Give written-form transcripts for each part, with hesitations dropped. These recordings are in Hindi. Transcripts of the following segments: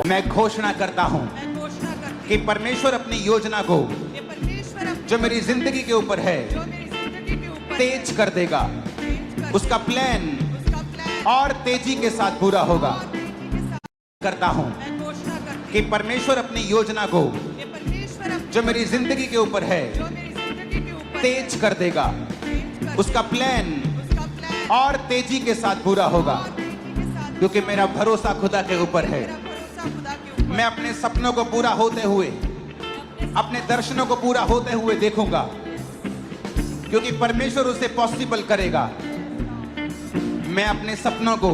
मैं घोषणा करता हूँ कि परमेश्वर अपनी योजना को जो मेरी जिंदगी के ऊपर है तेज कर देगा। उसका प्लान और तेजी के साथ पूरा होगा। करता हूँ कि परमेश्वर अपनी योजना को जो मेरी जिंदगी के ऊपर है तेज कर देगा। उसका प्लान और तेजी के साथ पूरा होगा, क्योंकि मेरा भरोसा खुदा के ऊपर है। मैं अपने सपनों को पूरा होते हुए, अपने दर्शनों को पूरा होते हुए देखूंगा, क्योंकि परमेश्वर उसे पॉसिबल करेगा। मैं अपने सपनों को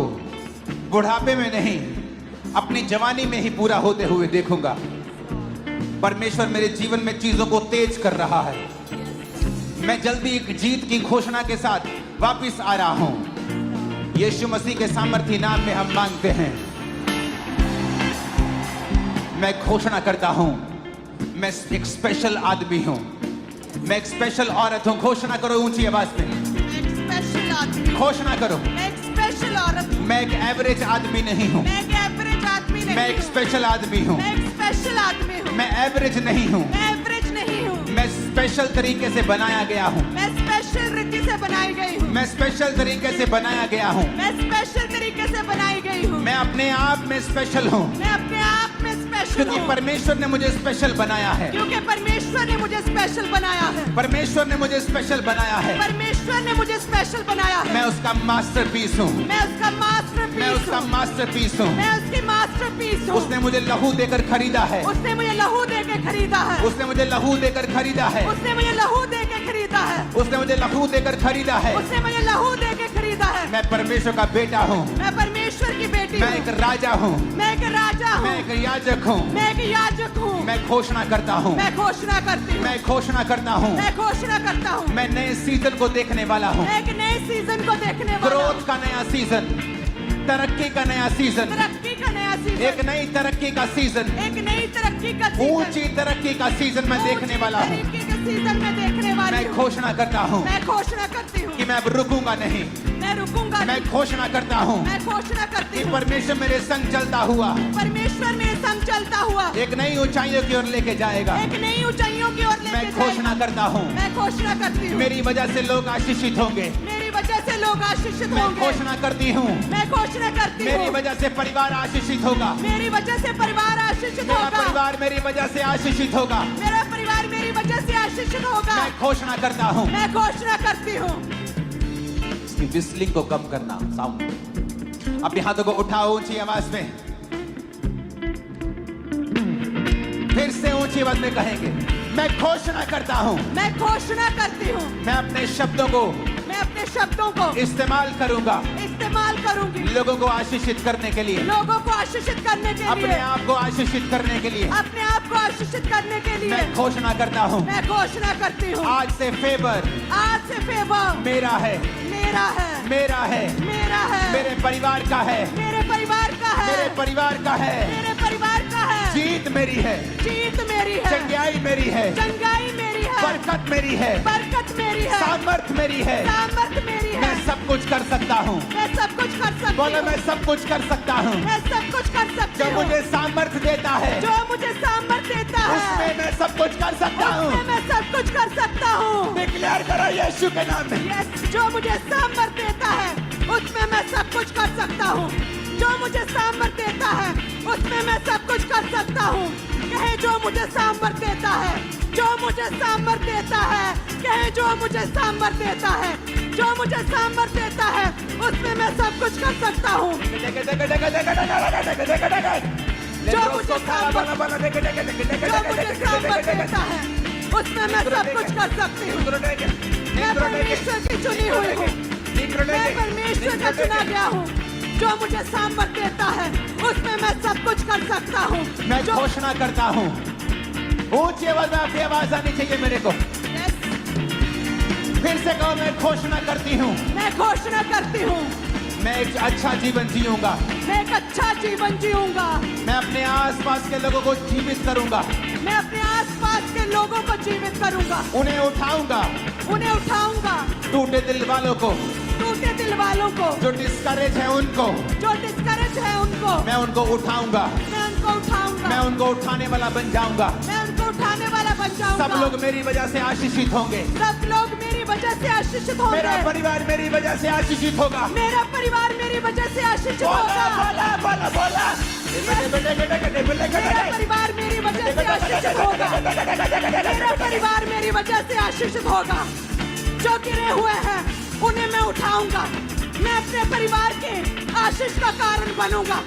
बुढ़ापे में नहीं, अपनी जवानी में ही पूरा होते हुए देखूंगा। परमेश्वर मेरे जीवन में चीजों को तेज कर रहा है। मैं जल्दी एक जीत की घोषणा के साथ वापिस आ रहा हूं। यीशु मसीह के सामर्थी नाम में हम मांगते हैं। मैं घोषणा करता हूं, मैं एक स्पेशल आदमी हूं। मैं एक स्पेशल औरत हूं। घोषणा करो ऊंची आवाज में। स्पेशल आदमी। घोषणा करो। मैं एक स्पेशल औरत हूँ। मैं एक एवरेज आदमी नहीं हूं। मैं एक एवरेज आदमी नहीं मैं एक हूँ। स्पेशल आदमी हूं। मैं एक स्पेशल आदमी हूँ। मैं एवरेज नहीं हूं। मैं एवरेज नहीं हूँ। मैं स्पेशल तरीके से बनाया गया हूं। मैं स्पेशल रीति से बनाई गई हूँ। मैं स्पेशल तरीके से बनाया गया हूं। मैं स्पेशल तरीके से बनाई गई हूँ। मैं अपने आप में स्पेशल हूं, मैं अपने आप में स्पेशल क्योंकि हूँ। परमेश्वर ने मुझे स्पेशल बनाया है। क्योंकि परमेश्वर ने मुझे स्पेशल बनाया है। परमेश्वर ने मुझे स्पेशल बनाया है। परमेश्वर ने मुझे स्पेशल बनाया है। मैं उसका मास्टरपीस हूं। मैं उसका मास्टरपीस मैं उसका हूँ। मास्टरपीस हूं। मैं उसकी मास्टरपीस हूँ। उसने मुझे लहू देकर खरीदा है। उसने मुझे लहू दे के खरीदा है। उसने मुझे लहू देकर खरीदा है। उसने मुझे लहू दे के खरीदा है। उसने मुझे लहू देकर खरीदा है। उसने मुझे लहू दे के खरीदा है। मैं परमेश्वर का बेटा हूं। मैं परमेश्वर की बेटी मैं हूँ। एक राजा हूं। मैं एक राजा हूँ। मैं एक याजक हूं। मैं एक याजक हूँ। मैं घोषणा करता हूं। मैं घोषणा करती हूँ। मैं घोषणा करता हूं। मैं घोषणा करता हूँ। मैं नए सीजन को देखने वाला हूं। मैं एक नए सीजन को देखने वाला हूँ। ग्रोथ का नया सीजन, तरक्की का नया सीजन, तरक्की का नया सीजन। एक नई तरक्की का सीजन, एक नई तरक्की का सीजन। ऊंची तरक्की का सीजन मैं देखने वाला हूं। तरक्की का सीजन मैं देखने वाली मैं हूँ। घोषणा करता हूं मैं घोषणा करती हूँ कि मैं अब रुकूंगा नहीं। मैं रुकूंगा मैं नहीं। घोषणा करता हूं मैं घोषणा करती कि हूँ परमेश्वर मेरे संग चलता हुआ परमेश्वर मेरे संग चलता हुआ एक नई ऊंचाइयों की ओर लेके जाएगा। एक नई ऊंचाइयों की ओर लेके मैं घोषणा जाएगा। करता हूं, मैं घोषणा करती हूँ मेरी वजह से लोग आशीषित होंगे। मेरी वजह से लोग आशीषित मैं होंगे। घोषणा करती हूं, मैं घोषणा करती मेरी हूँ वजह से परिवार आशीषित होगा। मेरी वजह से परिवार आशीषित मेरा होगा। परिवार मेरी वजह से आशीषित होगा। मेरा परिवार मेरी वजह से आशीषित होगा। मैं घोषणा करता हूं। मैं घोषणा करती हूँ इसकी विस्लिंग को कम करना, साउंड। अपने हाथों को उठाओ ऊंची आवाज में। फिर से ऊंची आवाज में कहेंगे, मैं घोषणा करता हूं। मैं घोषणा करती हूँ मैं अपने शब्दों को मैं अपने शब्दों को इस्तेमाल करूंगा इस्तेमाल करूंगी लोगों को आशीषित करने के लिए, लोगों को आशीषित करने के अपने लिए आप को आशीषित करने के लिए। अपने आप को आशीषित करने के लिए मैं घोषणा करता हूं, मैं घोषणा करती हूँ आज से फेवर आज से फेवर मेरा है, मेरा है मेरा है, मेरा है मेरे परिवार का है, मेरे परिवार का है मेरे परिवार का है। मेरे परिवार का है जीत मेरी है, जीत मेरी है चंगाई मेरी है, चंगाई मेरी है बरकत मेरी है, बरकत मेरी है सामर्थ मेरी है। सामर्थ मेरी है मैं सब कुछ कर सकता हूँ। मैं सब कुछ कर सकती बोलो, हूँ मैं सब कुछ कर सकता हूँ। मैं सब कुछ कर सकती जो हूँ मुझे सामर्थ देता है जो मुझे सामर्थ देता है उसमें मैं सब कुछ कर सकता उसमें हूँ। मैं सब कुछ कर सकता हूँ डिक्लेयर करो यीशु के नाम में। यस जो मुझे सामर्थ देता है उसमें मैं सब कुछ कर सकता हूँ जो मुझे सामर्थ देता है उसमें मैं सब कुछ कर सकता हूँ कहे जो मुझे सामर्थ देता है जो मुझे सामर्थ देता है कहे जो मुझे सामर्थ देता है जो मुझे सामर्थ देता है उसमें मैं सब कुछ कर सकता हूँ जो मुझे सामर्थ देता है उसमें मैं सब कुछ कर सकती हूँ मैं परमेश्वर की चुनी हुई हूँ मैं परमेश्वर का चुना गया हूँ जो मुझे सामर्थ देता है उसमें मैं सब कुछ कर सकता हूँ मैं घोषणा करता हूँ। ऊंची आवाज में आपकी आवाज आनी चाहिए मेरे को। फिर से कहो, मैं घोषणा करती हूँ। मैं घोषणा करती हूँ मैं एक अच्छा जीवन जीऊंगा। मैं एक अच्छा जीवन जीऊंगा मैं अपने आसपास के लोगों को जीवित करूंगा। मैं अपने आसपास के लोगों को जीवित करूंगा उन्हें उठाऊंगा। उन्हें उठाऊंगा टूटे दिल वालों को, टूटे दिल वालों को जो डिस्करेज है उनको, जो मैं उनको उठाऊंगा, मैं उनको उठाऊंगा, मैं उनको उठाने वाला बन जाऊंगा। मैं उनको उठाने वाला बन जाऊंगा। सब लोग मेरी वजह से आशीषित होंगे। सब लोग मेरी वजह से आशीषित होंगे। मेरा परिवार मेरी वजह से आशीषित होगा। मेरा परिवार मेरी वजह से आशीषित बोला होगा। बोला बोला बोला। मेरा परिवार मेरी वजह से आशीषित होगा। मेरा परिवार मेरी वजह से आशीषित होगा। जो गिरे हुए हैं उन्हें मैं उठाऊंगा। मैं अपने परिवार के आशीष का कारण बनूंगा।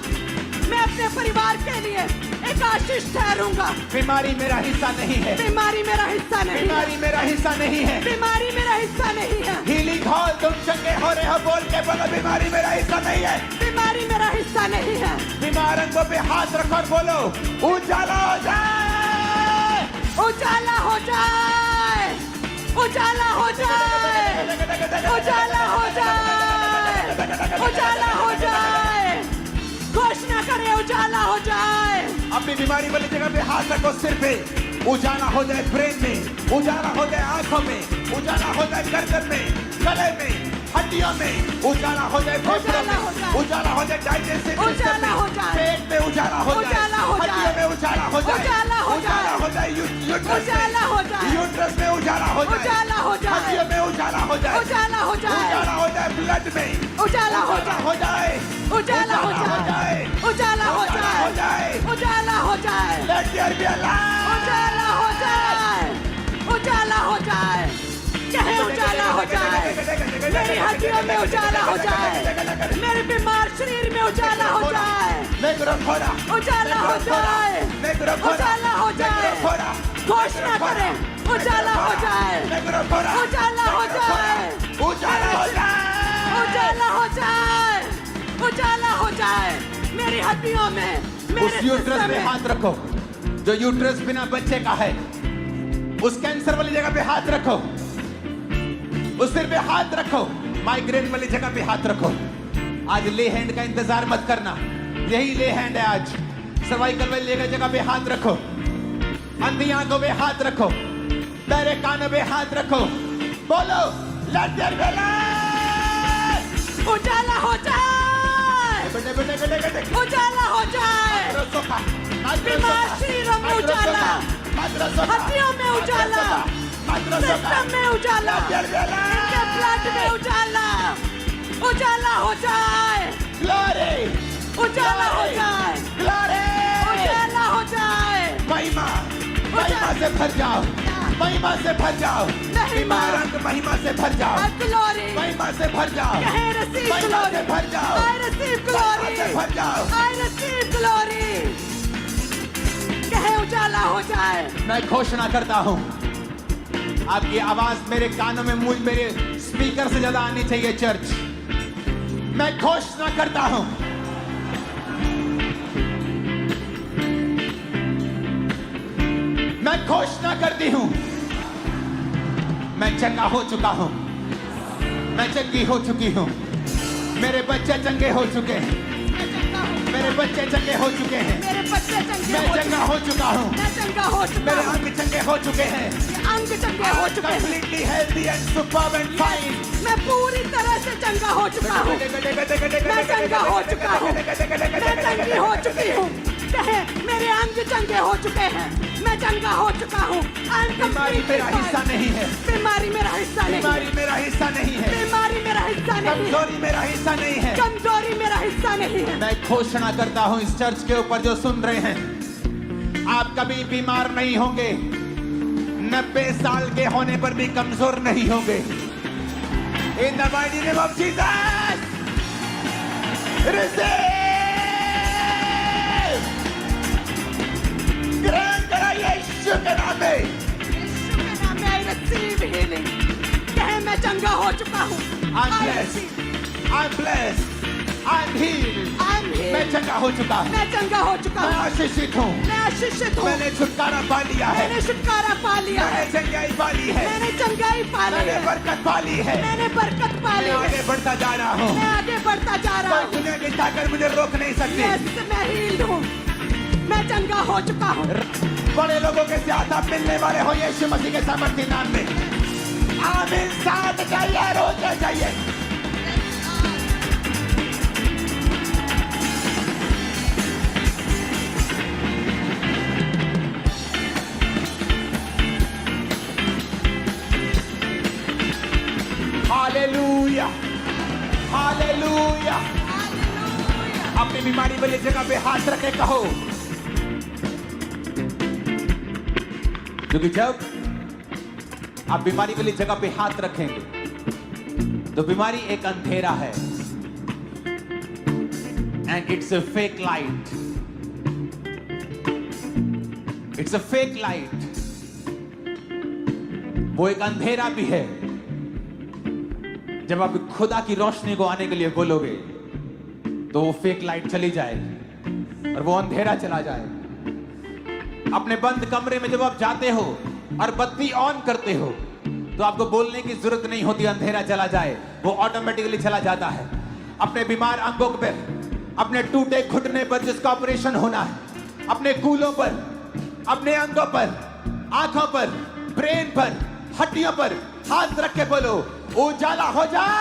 मैं अपने परिवार के लिए एक आशीष ठहरूंगा। बीमारी मेरा हिस्सा नहीं है। बीमारी मेरा हिस्सा नहीं है। बीमारी मेरा हिस्सा नहीं है। बीमारी मेरा हिस्सा नहीं है। हीलिंग हॉल तुम चंगे हो रहे हो बोल के बोलो बीमारी मेरा हिस्सा नहीं है। बीमारी मेरा हिस्सा नहीं है। बीमार अंगों पे हाथ रखो और बोलो उजाला हो जाए, उजाला हो जाए, उजाला हो जाए, उजाला हो जाए, उजाला हो जाए। घोषणा करें उजाला हो जाए। अपनी बीमारी वाली जगह पे हाथ रखो, सिर पे उजाला हो जाए, ब्रेन में उजाला हो जाए, आंखों में उजाला हो जाए, गर्दन में, गले में, हड्डियों में उजाला हो जाए, फेफड़ों में उजाला हो जाए, डाइजेस्टिव सिस्टम में, पेट में उजाला हो जाए, हड्डियों में उजाला हो जाए, उजाला हो जाए, यूट्रस में उजाला हो जाए, हड्डियों में उजाला हो जाए, उजाला हो जाए, उजाला हो जाए, ब्लड में उजाला हो जाए, उजाला हो जाए, उजाला हो जाए, उजाला हो जाए। Let there be a light. उजाला हो जाए, उजाला हो जाए। कहे उजाला हो जाए। मेरी हड्डियों में उजाला हो जाए। मेरे बीमार शरीर में उजाला हो जाए। उजाला हो जाए, उजाला हो जाए। घोषणा करें उजाला हो जाए, उजाला हो जाए, उजाला हो जाए, उजाला हो जाए, उजाला हो जाए। मेरी हड्डियों में, मेरे उस यूट्रस सिस्टम पे में हाथ रखो जो यूट्रस बिना बच्चे का है। उस कैंसर वाली जगह पे हाथ रखो, उस सिर पे हाथ रखो, माइग्रेन वाली जगह पे हाथ रखो। आज ले हैंड का इंतजार मत करना, यही ले हैंड है आज। सर्वाइकल वाली जगह पे हाथ रखो, अंधी आंखों पे हाथ रखो, बहरे कानों पे हाथ रखो, बोलो लेट देयर बी लाइट। उजाला हो जाए, बेटे बेटे बेटे बेटे उजाला हो जाए। बीमार शरीरों में उजाला, हड्डियों में उजाला, सिस्टम में उजाला, इनके ब्लड में उजाला, उजाला हो जाए, ग्लोरी, उजाला हो जाए, ग्लोरी, उजाला हो जाए। महिमा, महिमा से भर जाओ, महिमा से भर जाओ, बीमार अंग महिमा से भर जाओ, ग्लोरी, महिमा से भर जाओ, कहे receive महिमा से glory, भर जाओ, I receive महिमा glory, से भर जाओ। I receive glory। कहे उजाला हो जाए। मैं घोषणा करता हूं, आपकी आवाज मेरे कानों में, मुझ मेरे स्पीकर से ज्यादा आनी चाहिए चर्च। मैं घोषणा करता हूं, मैं घोषणा करती हूं, मैं चंगा हो चुका हूं, मैं चंगी हो चुकी हूं, मेरे बच्चे चंगे हो चुके हैं, मेरे बच्चे चंगे हो चुके हैं, मेरे बच्चे चंगे मैं हो चंगा चुके हो चुका हूं, मैं चंगा हो चुका मेरे हूँ। अंग चंगे हो चुके हैं, अंग चंगे हो चुके हैं। completely healthy and superb and fine। मैं पूरी तरह से चंगा हो चुका हूँ। मैं चंगा हो चुका हूँ। मैं चंगी हो चुकी हूँ। कहे मेरे अंग चंगे हो चुके हैं। मैं चंगा हो चुका हूँ। बीमारी मेरा हिस्सा नहीं है, बीमारी मेरा हिस्सा नहीं है। बीमारी मेरा हिस्सा नहीं है, बीमारी मेरा हिस्सा नहीं है। कमजोरी मेरा हिस्सा नहीं है। कमजोरी मेरा हिस्सा नहीं है। मैं घोषणा करता हूं इस चर्च के ऊपर जो सुन रहे हैं, आप कभी बीमार नहीं होंगे, 90 साल के होने पर भी कमजोर नहीं होंगे। In the mighty name of Jesus, receive, ग्रहण करा यीशु के नाम में। यीशु के नाम में I receive healing। कहे मैं चंगा हो चुका हूँ। I'm blessed, I'm blessed, I'm healed। I'm healed। मैं चंगा हो चुका हूँ, मैं चंगा हो चुका मैं हूँ। आशीषित हूँ, मैं आशीषित हूँ। मैंने छुटकारा पा लिया है, मैंने छुटकारा पा लिया है। मैंने चंगाई पा ली है, मैंने चंगाई पा ली मैंने है। बरकत पा ली है, मैंने बरकत पा ली मैं है। आगे बढ़ता जा रहा हूँ। मैं आगे बढ़ता जा रहा कोई हूँ। दुनिया की ताकत मुझे रोक नहीं सकती। Yes, मैं हील्ड हूँ। मैं चंगा हो चुका हूँ। बड़े लोगों के साथ आप मिलने वाले हो यीशु मसीह के सामर्थी नाम में। आमीन। साथ चाहिए, रोज चाहिए। अपनी बीमारी वाली जगह पे हाथ रखे कहो, क्योंकि जब आप बीमारी वाली जगह पे हाथ रखेंगे तो बीमारी एक अंधेरा है, and it's a fake light, it's a fake light. वो एक अंधेरा भी है। जब आप खुदा की रोशनी को आने के लिए बोलोगे तो वो फेक लाइट चली जाएगी और वो अंधेरा चला जाएगा। अपने बंद कमरे में जब आप जाते हो और बत्ती ऑन करते हो तो आपको बोलने की जरूरत नहीं होती, अंधेरा चला जाए, वो ऑटोमेटिकली चला जाता है। अपने बीमार अंगों पर, अपने टूटे घुटने पर जिसका ऑपरेशन होना है, अपने कूलों पर, अपने अंगों पर, आंखों पर, ब्रेन पर, हड्डियों पर हाथ रख के बोलो, उजाला हो जाए,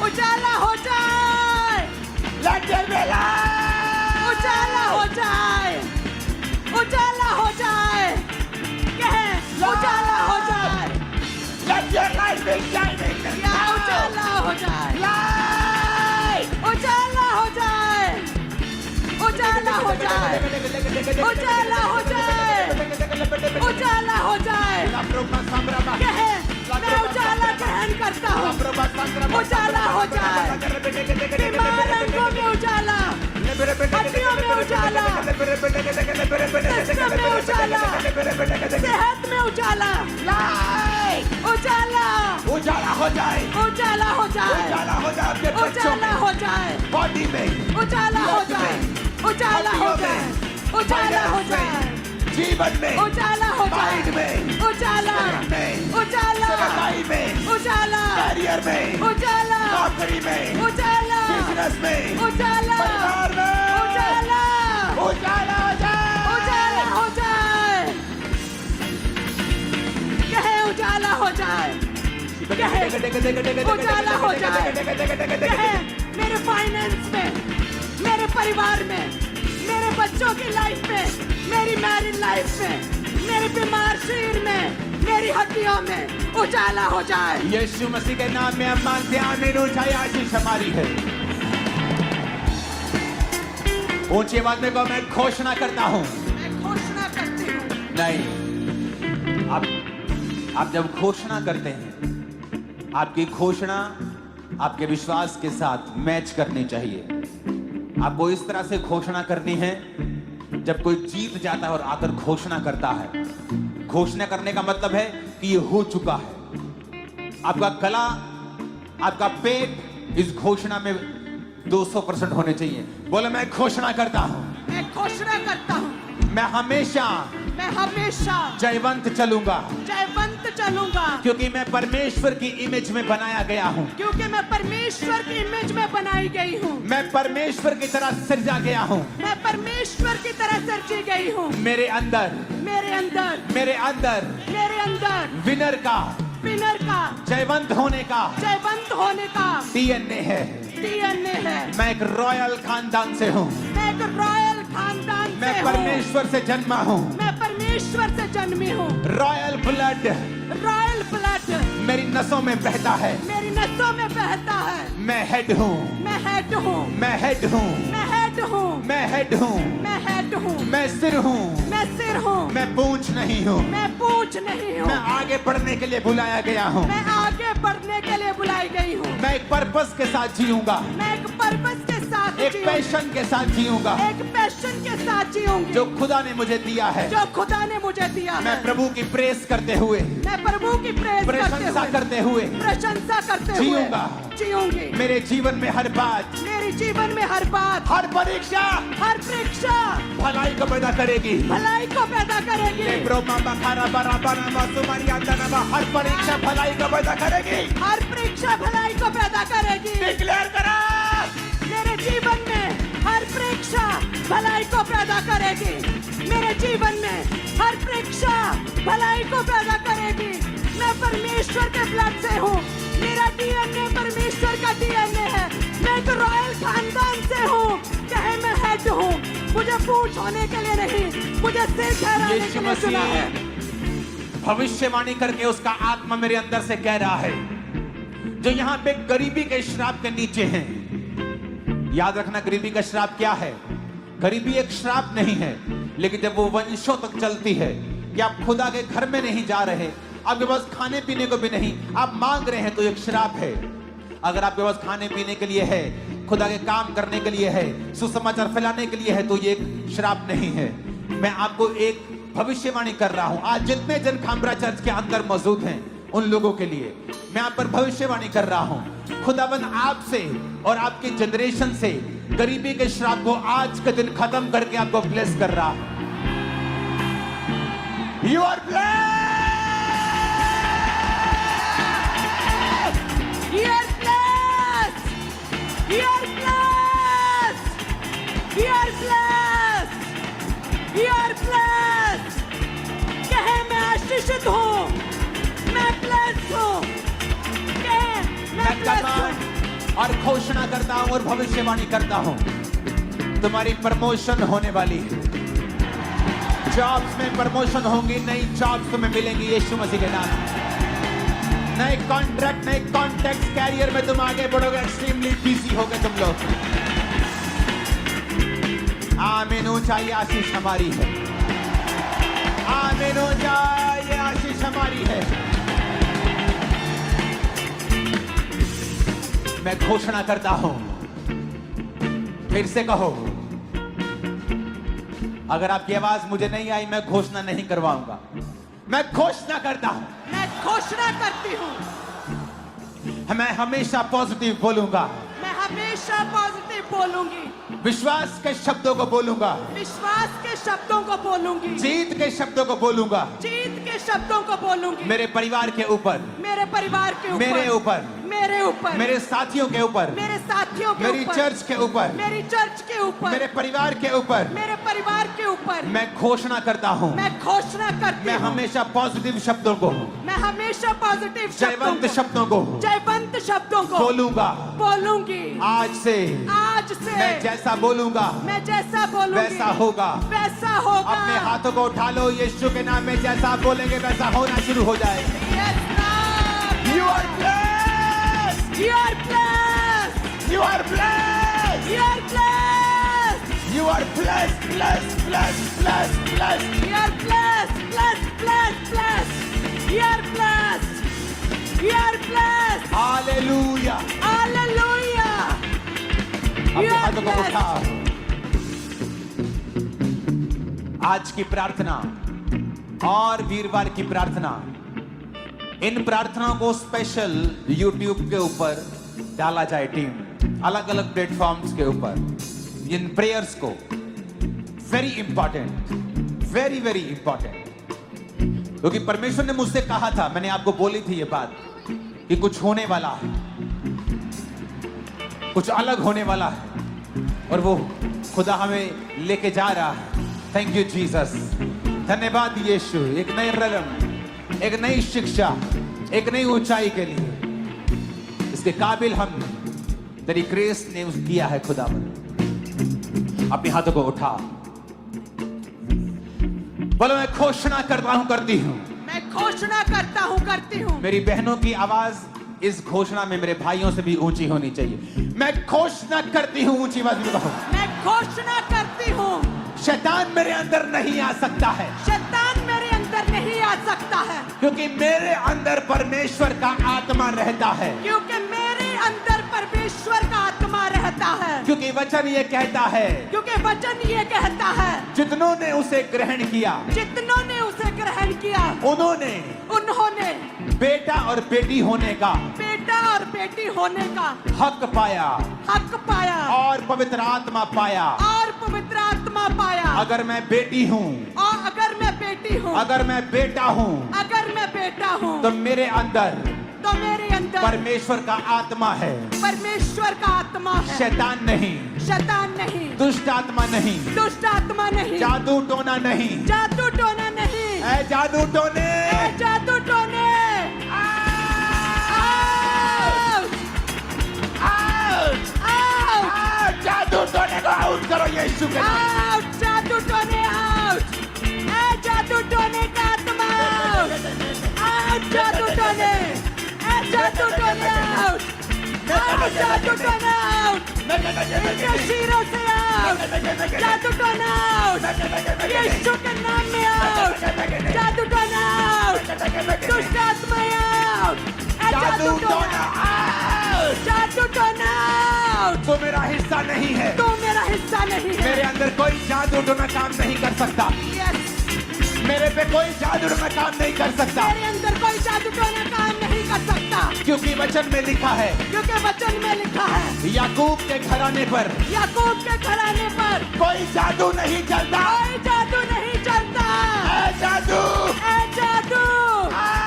उजाला हो जाए, Let there be light! उजाला हो जाए, उजाला हो जाए, कहे उजाला हो जाए, Let your light be shining या उजाला हो जाए, Light! उजाला हो जाए, उजाला हो जाए, उजाला हो जाए, उजाला हो जाए, कहे मैं उजाला ग्रहण करता हूँ, उजाला हो जाए, बीमार अंगों में उजाला, हड्डियों में उजाला, सिस्टम में उजाला, सेहत में उजाला, उजाला, उजाला हो जाए, उजाला हो जाए, उजाला हो जाए आपके बच्चों उजाला में, हो जाए, बॉडी में, उजाला हो जाए, उजाला हो जाए, उजाला हो जाए, जीवन में, उजाला हो जाए, माइंड में, उजाला, में, उजाला, सेवकाई में, उजाला, करियर में, उजाला, नौकरी में, उजाला, बिजनेस में, उजाला, परिवार में, उजाला, उजाला हो जाए, उजाला हो जाए, कहे उजाला हो जाए, कहे उजाला हो जाए, कहे मेरे फाइनेंस में, मेरे परिवार में, मेरे बच्चों की लाइफ में, मेरी मैरिड लाइफ में, मेरे बीमार शरीर में, मेरी हड्डियों में उजाला हो जाए। यीशु मसीह के नाम में हम मांगते हैं, आमीन। ऊंचाई आशीष हमारी है। ऊंची आवाज में कहो, मैं घोषणा करता हूं। मैं घोषणा करती हूँ। नहीं, आप जब घोषणा करते हैं, आपकी घोषणा आपके विश्वास के साथ मैच करनी चाहिए। आपको इस तरह से घोषणा करनी है, जब कोई जीत जाता है और आकर घोषणा करता है। घोषणा करने का मतलब है कि ये हो चुका है। आपका गला, आपका पेट इस घोषणा में 200% होने चाहिए। बोलो, मैं घोषणा करता हूं, मैं घोषणा करता हूँ, मैं हमेशा जयवंत चलूंगा, जयवंत चलूंगा, क्योंकि मैं परमेश्वर की इमेज में बनाया गया हूं। क्योंकि मैं परमेश्वर की इमेज में बनाई गई हूँ। मैं परमेश्वर की तरह सृजा गया हूं। मैं परमेश्वर की तरह सृजी गई हूँ। मेरे अंदर, मेरे अंदर, मेरे अंदर मेरे अंदर विनर का, विनर का, जयवंत होने का जयवंत होने का डीएनए है। डीएनए है। मैं एक रॉयल खानदान से हूँ। मैं एक रॉयल खानदान मैं से हूँ। परमेश्वर से जन्मा हूँ। मैं परमेश्वर से जन्मी हूँ। रॉयल ब्लड रॉयल ब्लड मेरी नसों में बहता है। मेरी नसों में बहता है। मैं हेड हूँ, मैं हेड हूँ, मैं हेड हूँ, मैं हेड हूँ, मैं हेड हूँ, मैं हेड हूँ, मैं सिर हूँ, मैं सिर हूँ, मैं पूंछ नहीं हूँ। मैं पूंछ नहीं हूँ। मैं आगे बढ़ने के लिए बुलाया गया हूँ। मैं आगे बढ़ने के लिए बुलाई गई हूँ। मैं एक पर्पस के साथ जीऊंगा, मैं एक पर्पस के साथ एक जीऊंगी। पैशन के साथ जीऊंगा, एक पैशन के साथ जीऊंगी जो खुदा ने मुझे दिया है। जो खुदा ने मुझे दिया है। मैं प्रभु की प्रेस करते हुए, मैं प्रभु की प्रशंसा करते हुए प्रशंसा करते हुए जीऊंगा। जीऊंगी। मेरे जीवन में हर बात, मेरे जीवन में हर बात, हर परीक्षा हर परीक्षा भलाई को पैदा करेगी। भलाई को पैदा करेगी। हर परीक्षा भलाई को पैदा करेगी। हर परीक्षा भलाई को पैदा करेगी। डिक्लेयर करा, मेरे जीवन में हर परीक्षा भलाई को पैदा करेगी। मेरे जीवन में हर परीक्षा भलाई को पैदा करेगी। मैं परमेश्वर के ब्लड से हूँ। मेरा डीएनए परमेश्वर का डीएनए है। मैं एक रॉयल खानदान से हूँ। चाहे मैं हेड हूँ, मुझे पूंछ होने के लिए नहीं, मुझे सिर ठहराने के लिए चुना है। भविष्यवाणी करके उसका आत्मा मेरे अंदर से कह रहा है, जो यहाँ पे गरीबी के श्राप के नीचे हैं, याद रखना, गरीबी का श्राप क्या है? गरीबी एक श्राप नहीं है, लेकिन जब वो वंशों तक चलती है कि आप खुदा के घर में नहीं जा रहे, आपके पास खाने पीने को भी नहीं, आप मांग रहे हैं, तो एक श्राप है। अगर आपके पास खाने पीने के लिए है, खुदा के काम करने के लिए है, सुसमाचार फैलाने के लिए है, तो ये एक श्राप नहीं है। मैं आपको एक भविष्यवाणी कर रहा हूं। आज जितने जन खामरा चर्च के अंदर मौजूद हैं, उन लोगों के लिए मैं आप पर भविष्यवाणी कर रहा हूं। खुदाबंद आपसे और आपके जनरेशन से गरीबी के श्राप को आज के दिन खत्म करके आपको ब्लेस कर रहा हूं। You are blessed, You are blessed. You are blessed. You are blessed. You are blessed. कहे मैं आशीषित हूँ, मैं blessed हूँ। कहे मैं blessed हूँ। और घोषणा करता हूं और भविष्यवाणी करता हूं, तुम्हारी प्रमोशन होने वाली है। जॉब्स में प्रमोशन होंगी, नई जॉब्स तुम्हें मिलेंगी यीशु मसीह के नाम। नए कॉन्ट्रैक्ट, नए कॉन्टैक्ट, कैरियर में तुम आगे बढ़ोगे। एक्सट्रीमली बिजी होगे तुम लोग। आमीन। ऊंचाई आशीष हमारी है। आमीन। ऊंचाई आशीष हमारी है। मैं घोषणा करता हूं, फिर से कहो। अगर आपकी आवाज मुझे नहीं आई, मैं घोषणा नहीं करवाऊंगा। मैं घोषणा करता हूं, मैं घोषणा करती हूँ, मैं हमेशा पॉजिटिव बोलूंगा। मैं हमेशा पॉजिटिव बोलूंगी, विश्वास के शब्दों को बोलूंगा, विश्वास के शब्दों को बोलूंगी, जीत के शब्दों को बोलूंगा। जीत के शब्दों को बोलूंगी। मेरे परिवार के ऊपर, मेरे परिवार के ऊपर, मेरे ऊपर, मेरे ऊपर, मेरे साथियों के ऊपर, मेरे साथियों के मेरी ऊपर, चर्च के ऊपर, मेरी चर्च के ऊपर, मेरे परिवार के ऊपर मेरे परिवार के ऊपर मैं घोषणा करता हूं। मैं घोषणा करती मैं हूँ। हमेशा पॉजिटिव शब्दों को, मैं हमेशा पॉजिटिव जयवंत शब्दों को जयवंत शब्दों को बोलूंगा। बोलूंगी। आज से मैं जैसा बोलूंगा, मैं जैसा बोलूंगी वैसा होगा। वैसा होगा। अपने हाथों को उठा लो, यीशु के नाम में जैसा आप बोलेंगे वैसा होना शुरू हो जाएगा। Yes, Lord. You are blessed. You are blessed. You are blessed. You are blessed. You are blessed, blessed, blessed, blessed, blessed. You are blessed, blessed, blessed, blessed. You are blessed. You are blessed. Hallelujah. Hallelujah. अपने You are हाथों को blessed. उठा। आज की प्रार्थना और वीरवार की प्रार्थना, इन प्रार्थनाओं को स्पेशल YouTube के ऊपर डाला जाए। टीम अलग अलग प्लेटफॉर्म्स के ऊपर इन प्रेयर्स को, very important, very very important. क्योंकि परमेश्वर ने मुझसे कहा था, मैंने आपको बोली थी ये बात कि कुछ होने वाला है, कुछ अलग होने वाला है, और वो खुदा हमें लेके जा रहा है। Thank you Jesus. धन्यवाद यीशु। एक नए रलम, एक नई शिक्षा, एक नई ऊंचाई के लिए इसके काबिल हम तेरी ग्रेस ने किया है खुदावंद। अपने हाथों को उठा, बोलो मैं घोषणा करता हूं, करती हूं। मैं घोषणा करता हूँ, करती हूँ। मेरी बहनों की आवाज इस घोषणा में मेरे भाइयों से भी ऊंची होनी चाहिए। मैं घोषणा करती हूं, ऊंची आवाज में कहो। मैं घोषणा करती हूँ, शैतान मेरे अंदर नहीं आ सकता है, शैतान मेरे अंदर नहीं आ सकता है, क्योंकि मेरे अंदर परमेश्वर का आत्मा रहता है। क्योंकि मेरे अंदर परमेश्वर का आत्मा रहता है। क्योंकि वचन ये कहता है, क्योंकि वचन ये कहता है, जितनों ने उसे ग्रहण किया, जितनों ने उसे ग्रहण किया, उन्होंने बेटा और बेटी होने का, बेटा और बेटी होने का हक पाया, हक पाया, और पवित्र आत्मा पाया। और पवित्र आत्मा पाया। अगर मैं बेटी हूँ, और अगर मैं बेटी हूँ, अगर मैं बेटा हूँ, अगर मैं बेटा हूँ, तो मेरे अंदर परमेश्वर का आत्मा है। परमेश्वर का आत्मा है। शैतान नहीं, शैतान नहीं, दुष्ट आत्मा नहीं, दुष्ट आत्मा नहीं, जादू टोना नहीं, जादू टोना नहीं, ऐ जादू टोने, ऐ जादू टोने, जादू टोने को आउट करो यीशु के नाम। आउट, जादू टोने आउट, ऐ जादू टोने का आत्मा आउट, जादू टोने, ऐ जादू टोने आउट, जादू टर्न आउट इनके शीरों से आउट जादू टर्न आउट यीशु के नाम में आउट जादू टर्न आउट दुष्ट आत्माएं आउट जादू टर्न आउट जादू टर्न आउट तो मेरा हिस्सा नहीं है, तू मेरा हिस्सा नहीं है मेरे अंदर कोई जादू टोना काम नहीं कर सकता, यस मेरे पे कोई जादू टोना काम नहीं कर सकता, मेरे अंदर कोई जादू टोना काम नहीं कर सकता क्योंकि वचन में लिखा है क्योंकि वचन में लिखा है याकूब के घराने पर याकूब के घराने पर कोई जादू नहीं चलता। कोई जादू नहीं चलता ऐ जादू ए जादू आउट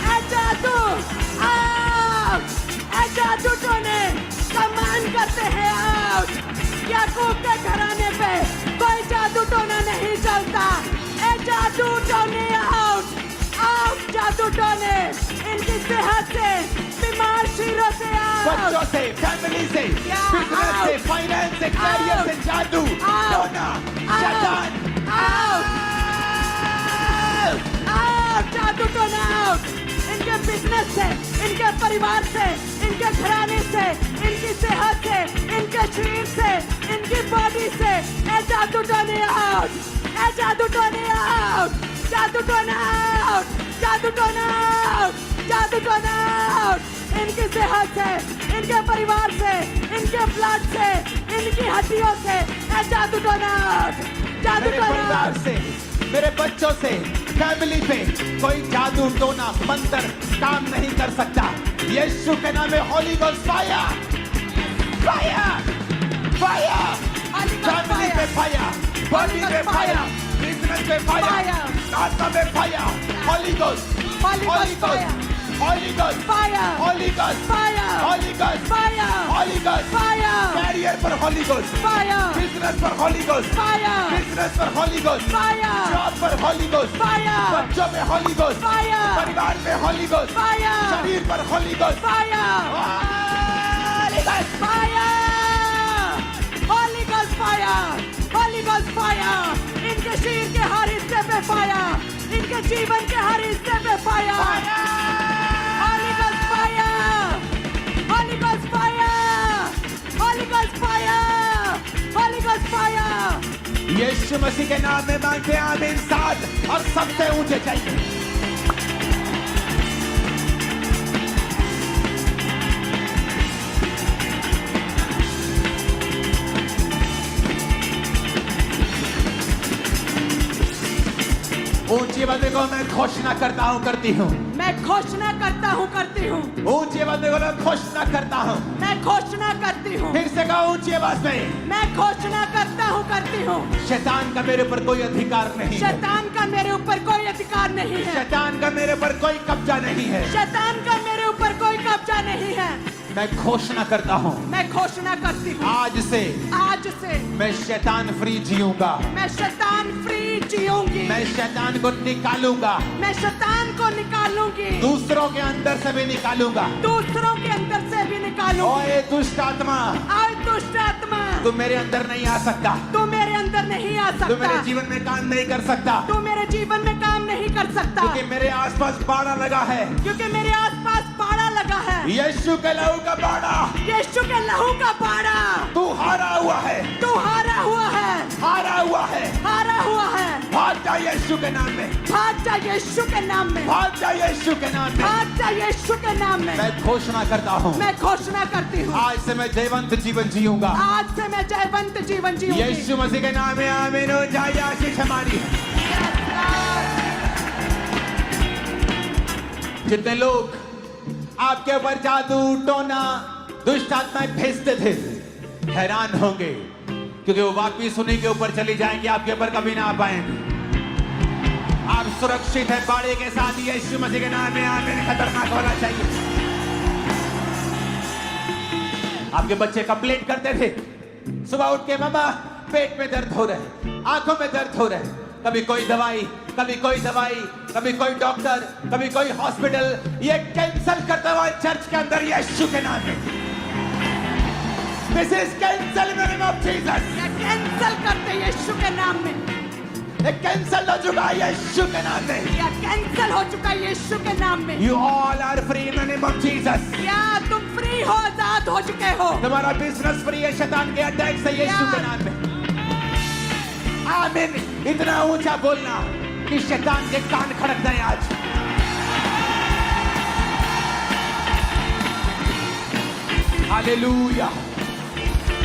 ए जादू आउट ए जादू टोने कमान करते हैं आउट याकूब के घराने पे कोई जादू टोना नहीं चलता ए जादू टोने आउट आउट जादू टोने इनकी सेहत से बीमार शीरों से बच्चों आउट से, फैमिली से, Yeah, बिजनेस से, out. फाइनेंस से, कैरियर से जादू टोना शैतान आउट जादू टोना आउट इनके बिजनेस से इनके परिवार से इनके घराने से इनकी सेहत से इनके शरीर से इनकी बॉडी से ए जादू टोने आउट ए जादू टोने आउट जादू टोना आउट जादू टोना आउट जादू टोना आउट इनकी सेहत से इनके परिवार से इनके ब्लड से इनकी हड्डियों से ए जादू टोना आउट जादू मेरे टोना परिवार आउट से, मेरे बच्चों से, फैमिली पे कोई जादू टोना मंत्र काम नहीं कर सकता। यीशु के नाम में Holy Ghost fire fire fire Holy Ghost family पे फायर, बॉडी पे Ghost फायर, fire. बिजनेस पे फायर, Fire. आत्मा में fire, Holy Ghost Holy Ghost fire. Holy Ghost Fire. Holy Ghost Fire. Holy Ghost Fire. Holy Ghost Fire. Career पर होली गोस्ट, Fire. बिजनेस पर होली गोस्ट, Fire. बिजनेस पर होली गोस्ट, Fire. जॉब पर होली गोस्ट, Fire. बच्चों में होली गोस्ट, Fire. परिवार में होली गोस्ट, Fire. शरीर पर Holy Ghost, Fire. Holy Ghost. Fire. Holy Ghost fire. Holy Ghost fire. इनके शरीर के हर हिस्से पे फायर इनके जीवन के हर हिस्से पे fire Holy Ghost fire. Holy Ghost fire. Holy Ghost fire. Holy Ghost fire. यीशु मसीह के नाम में मांगते हैं आमीन। साथ और सबसे ऊंचे चाहिए। ऊंची आवाज़ को मैं घोषणा करता हूँ करती हूँ। मैं घोषणा करता हूँ करती हूँ ऊंची आवाज़ को मैं घोषणा करता हूँ। मैं घोषणा करती हूँ फिर से कहो ऊंची आवाज़ में। मैं घोषणा करता हूँ करती हूँ शैतान का मेरे पर कोई अधिकार नहीं है। शैतान का मेरे ऊपर कोई अधिकार नहीं है शैतान का मेरे पर कोई कब्जा नहीं है। शैतान का मेरे ऊपर कोई कब्जा नहीं है मैं घोषणा करता हूँ मैं घोषणा करती हूँ आज से मैं शैतान फ्री जीऊंगा। मैं शैतान फ्री जीऊंगी मैं शैतान को निकालूंगा। मैं शैतान को निकालूंगी दूसरों के अंदर से भी निकालूंगा। दूसरों के अंदर से भी निकालूंगी ओए दुष्ट आत्मा, और दुष्ट आत्मा तू मेरे अंदर नहीं आ सकता। तू मेरे अंदर नहीं आ तू मेरे सकता जीवन में काम नहीं कर सकता, तू मेरे जीवन में काम नहीं कर सकता क्योंकि मेरे आसपास बाड़ा लगा है। क्योंकि मेरे आसपास बाड़ा लगा है यीशु के लहू का बाड़ा। यीशु के लहू का बाड़ा तू हारा हुआ है, तू हारा हुआ है हारा हुआ है। हारा हुआ है भाग जा यीशु के नाम में, भाग जा यीशु के नाम में भाग जा यीशु के नाम में। भाग जा यीशु के नाम में मैं घोषणा करता हूँ मैं घोषणा करती हूँ आज से मैं जयवंत जीवन जीऊंगा। आज से मैं जयवंत जीवन जीऊंगी यीशु मसीह के नाम में आमीन हो जाए। आशीष हमारी है। जितने लोग आपके ऊपर जादू टोना दुष्ट आत्माएं भेजते थे हैरान होंगे, क्योंकि वो वापिस उन्हीं के ऊपर चली जाएंगे, आपके ऊपर कभी ना आ पाएंगे। आप सुरक्षित हैं बाड़े के साथ। यीशु मसीह के नाम में आमीन। खतरनाक होना चाहिए। आपके बच्चे कंप्लेंट करते थे सुबह उठ के, मामा पेट में दर्द हो रहा है, आंखों में दर्द हो रहा है। कभी कोई दवाई, कभी कोई दवाई, कभी कोई डॉक्टर, कभी कोई हॉस्पिटल। ये कैंसल करता हुआ चर्च के अंदर यीशु के नाम में। This is cancel in the name of Jesus. Cancel करते यीशु के नाम में। कैंसल हो चुका है यीशु के नाम में। या कैंसल हो चुका है यीशु के नाम में। You all are free in the name of Jesus. या तुम फ्री हो, आजाद हो चुके हो। तुम्हारा बिजनेस फ्री है शैतान के अटैक से यीशु के नाम में। आमीन। इतना ऊंचा बोलना कि शैतान के कान खड़क जाए आज। Hallelujah,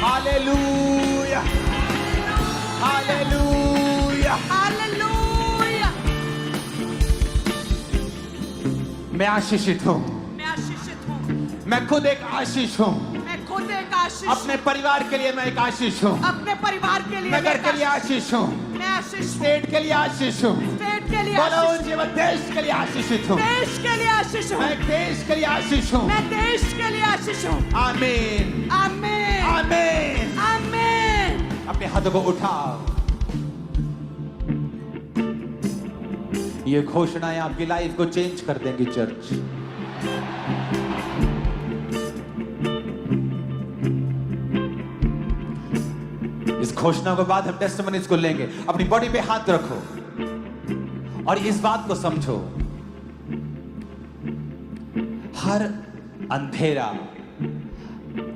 hallelujah, hallelujah, hallelujah. मैं आशीषित हूँ, मैं आशीषित हूँ। मैं खुद एक आशीष हूँ। मैं खुद एक आशीष। अपने परिवार के लिए मैं एक आशीष हूँ। अपने परिवार के लिए नगर के लिए आशीष हूँ। मैं आशीष हूँ। स्टेट के लिए आशीष हूँ। स्टेट के लिए बोलो आशीष। जीवन देश के लिए आशीषित हूँ। देश के लिए आशीष हूँ। मैं देश के लिए आशीष हूँ। मैं देश के लिए आशीष हूँ। आमीन, आमीन, आमीन। आमीन। अपने हाथों को उठाओ। ये घोषणाएं आपकी लाइफ को चेंज कर देंगी चर्च। इस घोषणा के बाद हम टेस्टिमनीज को लेंगे। अपनी बॉडी पे हाथ रखो और इस बात को समझो, हर अंधेरा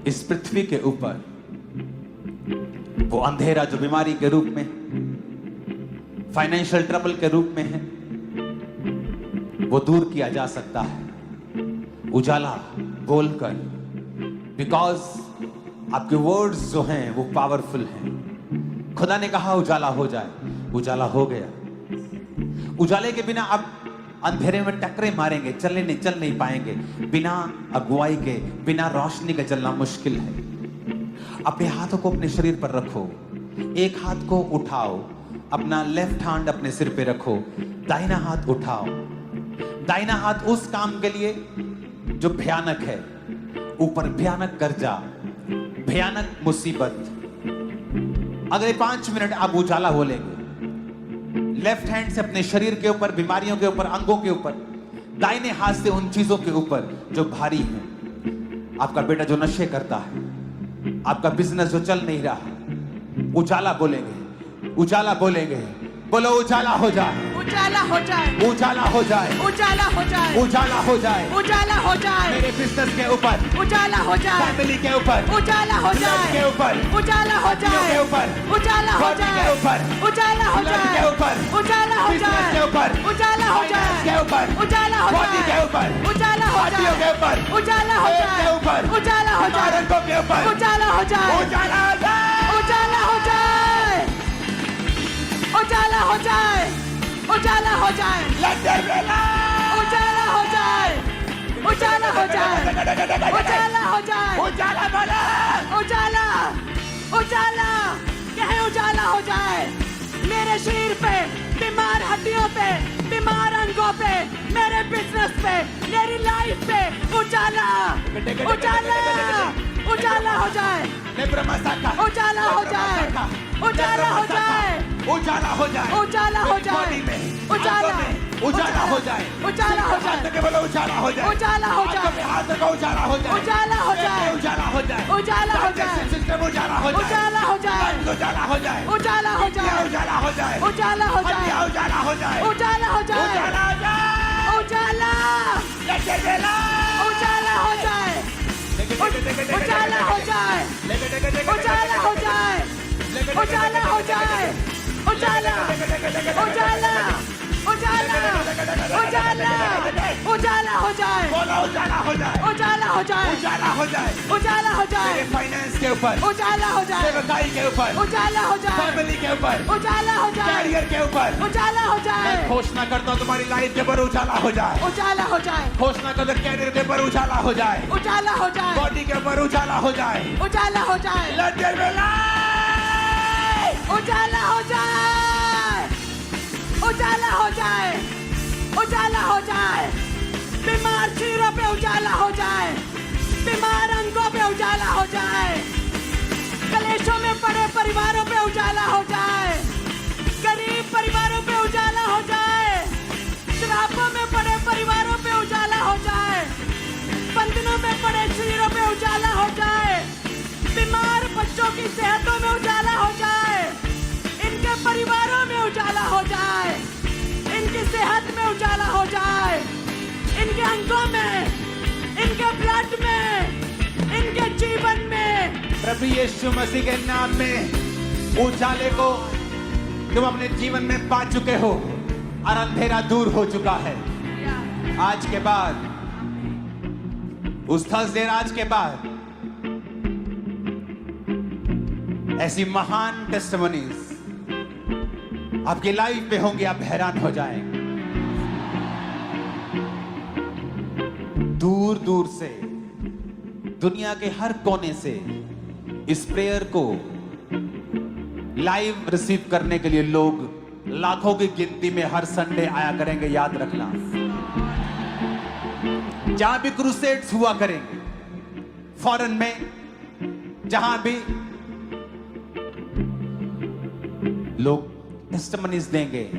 इस पृथ्वी के ऊपर, वो अंधेरा जो बीमारी के रूप में, फाइनेंशियल ट्रबल के रूप में है, वो दूर किया जा सकता है उजाला बोलकर। बिकॉज आपके वर्ड्स जो हैं वो पावरफुल हैं। खुदा ने कहा उजाला हो जाए, उजाला हो गया। उजाले के बिना आप अंधेरे में टकरे मारेंगे, चल नहीं पाएंगे। बिना अगुवाई के, बिना रोशनी के चलना मुश्किल है। अपने हाथों को अपने शरीर पर रखो, एक हाथ को उठाओ, अपना लेफ्ट हैंड अपने सिर पे रखो, दाहिना हाथ उठाओ। दाहिना हाथ उस काम के लिए जो भयानक है, ऊपर भयानक कर्जा, भयानक मुसीबत। अगले 5 मिनट आप उजाला बोलेंगे। लेफ्ट हैंड से अपने शरीर के ऊपर, बीमारियों के ऊपर, अंगों के ऊपर, दाहिने हाथ से उन चीजों के ऊपर जो भारी हैं। आपका बेटा जो नशे करता है, आपका बिजनेस जो चल नहीं रहा, उजाला बोलेंगे, उजाला बोलेंगे। बोलो उजाला हो जाए, उजाला हो जाए, उजाला हो जाए, उजाला हो जाए, उजाला हो जाए, उजाला हो जाए, मेरे बिजनेस के ऊपर, उजाला हो जाए, फैमिली के ऊपर, उजाला हो जाए, के ऊपर, उजाला हो जाए, के ऊपर, उजाला हो बॉडी जाए, के ऊपर, उजाला हो जाए, के ऊपर, उजाला हो बिजनेस जाए, के ऊपर, उजाला हो फाइनेंस जाए, के ऊपर, उजाला हो बॉडी जाए, के ऊपर, उजाला हो हड्डियों जाए, के ऊपर, उजाला हो पेट जाए, के ऊपर, उजाला हो जाए, नारंगों के ऊपर, उजाला हो जाए, उजाला हो जाए, उजाला हो जाए, उजाला हो जाए, उजाला हो जाए, लंदन वेला, उजाला हो जाए, उजाला हो जाए, उजाला हो जाए, उजाला वाला, उजाला, उजाला, कहे उजाला हो जाए। मेरे शरीर पे, बीमार हड्डियों पे, बीमार अंगों पे, मेरे बिजनेस पे, मेरी लाइफ पे उजाला, उजाला, उजाला हो जाए, उजाला हो जाए, उजाला हो जाए, उजाला हो जाए, उजाला हो जाए, उजाला, उजाला हो जाए, उजाला हो जाए, बोलो उजाला हो जाए, उजाला हो जाए, हाथ को उजाला हो जाए, उजाला हो जाए, उजाला हो जाए, उजाला हो जाए, सिस्टम उजाला हो जाए, उजाला हो जाए, उजाला हो जाए, उजाला हो जाए, उजाला हो जाए, उजाला हो जाए, उजाला हो जाए, उजाला हो जाए, उजाला हो जाए, उजाला, लेके चला, उजाला हो जाए, उजाला हो जाए, उजाला हो जाए, उजाला हो जाए, उजाला, उजाला, उजाला, उजाला, उजाला हो जाए, बोलो उजाला हो जाए, उजाला हो जाए, उजाला हो जाए, उजाला हो जाए, मेरे फाइनेंस के ऊपर, उजाला हो जाए, सेवकाई के ऊपर, उजाला हो जाए, फैमिली के ऊपर, उजाला हो जाए, कैरियर के ऊपर, उजाला हो जाए, मैं घोषणा करता हूँ तुम्हारी लाइफ के ऊपर उजाला हो जाए, उजाला हो जाए, घोषणा करता हूँ कैरियर के ऊपर उजाला हो जाए, उजाला हो जाए, बॉडी के ऊपर उजाला हो जाए, उजाला हो जाए, लंदन में उजाला हो जाए, उजाला हो जाए, उजाला हो जाए, बीमार चीरों पे उजाला हो जाए, बीमार अंगों पे उजाला हो जाए, कलेशों में पड़े परिवारों पे उजाला हो जाए, गरीब परिवारों पे उजाला हो जाए, शराबों में पड़े परिवारों पे उजाला हो जाए, बंधनों में पड़े शरीरों पे उजाला हो जाए, बीमार बच्चों की सेहतों में उजाला हो जाए, इनके परिवारों में उजाला इनके अंगों में, इनके ब्लड में, इनके जीवन में। प्रभु यीशु मसीह के नाम में उजाले को तुम अपने जीवन में पा चुके हो और अंधेरा दूर हो चुका है। आज के बाद, उस थर्सडे रात के बाद ऐसी महान टेस्टिमनीज आपकी लाइफ में होंगी, आप हैरान हो जाएंगे। दूर दूर से, दुनिया के हर कोने से इस प्रेयर को लाइव रिसीव करने के लिए लोग लाखों की गिनती में हर संडे आया करेंगे। याद रखना, जहां भी क्रूसेड्स हुआ करेंगे, फॉरेन में जहां भी लोग टेस्टिमनीज देंगे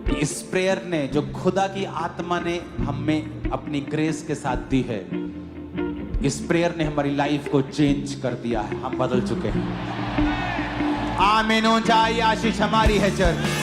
कि इस प्रेयर ने, जो खुदा की आत्मा ने हमें अपनी ग्रेस के साथ दी है, इस प्रेयर ने हमारी लाइफ को चेंज कर दिया है। हम बदल चुके हैं। आमीन। ऊंचाई आशीष हमारी है चर्च।